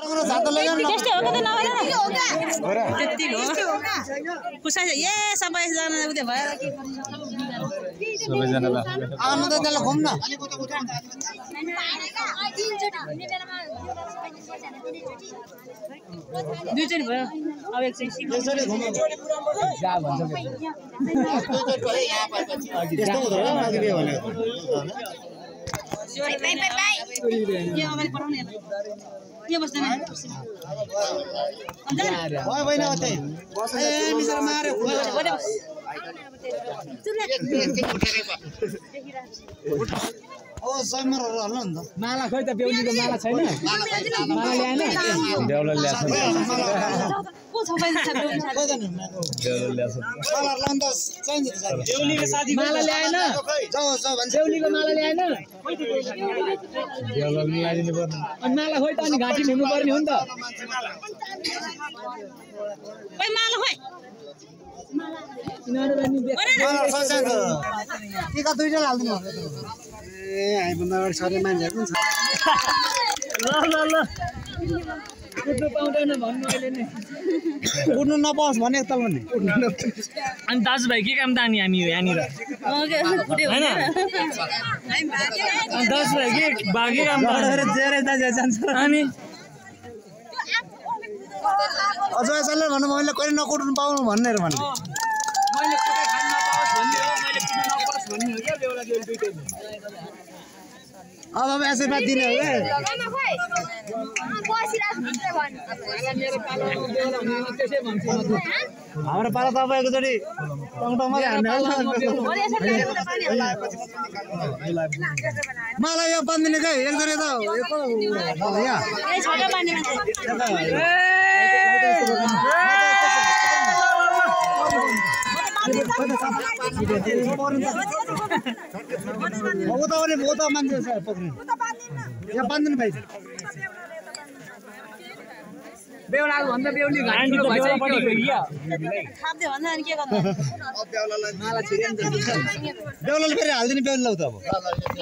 त्यस्तै हो कि नभएर त्यति हो खुसाइ ए सबैजना उदे भएर के सबैजना आउनु त त्यसलाई घुम न दुईचोटि भयो अब एकचोटि जा भन्छ यस्तो हुँदैन अघि के भनेको यो अगाडि पठाउने के बस्दैन भयो भएन अझै ए मिसर मारे ओ समरहरु हल्नु नि त माला खोइ त बेहुलीको माला छैन माला ल्याएन बेहुला ल्याछ को छ पैसा छ बेहुला ल्याछ कलर लाउन त चाहिन्छ त साथी बेहुलीको साथी माला ल्याएन जाऊ जाऊ भन्छ बेहुलीको माला ल्याएन बेहुला ल्याइदिनु पर्ने अनि माला खोइ त अनि घाँटी हिँड्नु पर्ने हो नि त ओइ माला खोइ किनभने नि टीका दुईटा हाल्दिनु ए आइबन्दा अगाडि सबै मान्छेहरु पनि छ ल कुट्नु पाउँदैन भन्नु अहिले नै उड्नु नपाओस् भने एकताल भने अनि दाजुभाइ के काम तानी हामी यहाँनिर हैन दाजुभाइ के बाघे काम गरेर जेरै दाजु जान्छ अनि अजयले भन्नु मैले कहिले नकुट्नु पाउनु भन्ने रे भने मैले कुटै खान नपाओस् भन्ने हो मैले कुट्नु नपाओस् भन्ने हो के बेहुला बेहुली दुईटै अब आशीर्वाद दिने हो के हाम्रो पाला तपाईको जडी टङटङमा हान्ने मलाई यो बन्दिने के एकजरे त यहाँ वो तो मान्छे छ पक्रिनु यहाँ बान्दिनु भाइ बेहुला भन्दा बेहुली घाँटी ठुलो भइसक्यो खाप्दे भन्दा अनि के गर्नु माला छिरेन बेहुलाले फेरि हाल्दिने बेहुला त अब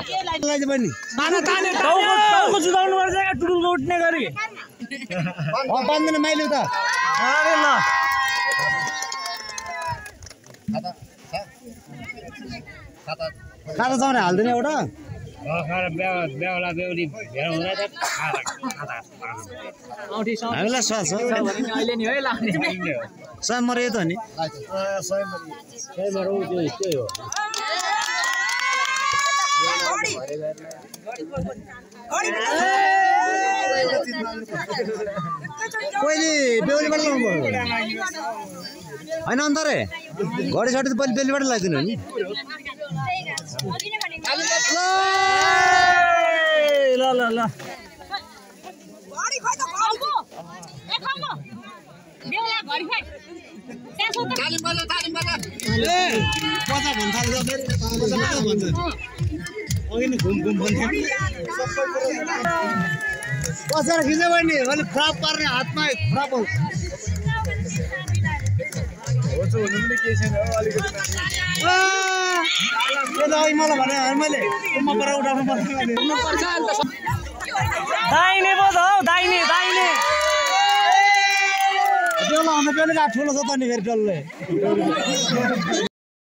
के लागि चाहिँ पनि माना ताने टाउको जुदाउनु पर्छ क्या टुटुलको उठ्ने गरी बान्दिनु माइल्यो त अरे ल खाना चाउने हाल्दिने एउटा बेहुला बेहुली भेट हुँदा त हामीलाई स्वाद छ अहिले नि है लाग्ने स्वयंवर यो त नि पहिले बेहुलीबाट लाउनु पर्यो होइन अन्त रे घडी सडी त पहिले बेहुलीबाट लगाइदिनु नि ल ल ल बसेर खिच्यो भने अलिक खराब पार्ने हातमा खराब हो मलाई भने मैले उठाउनु पर्छ दाहिने पो त हौ दाहिने दाहिने ठुलो छ त नि फेरि डल्लै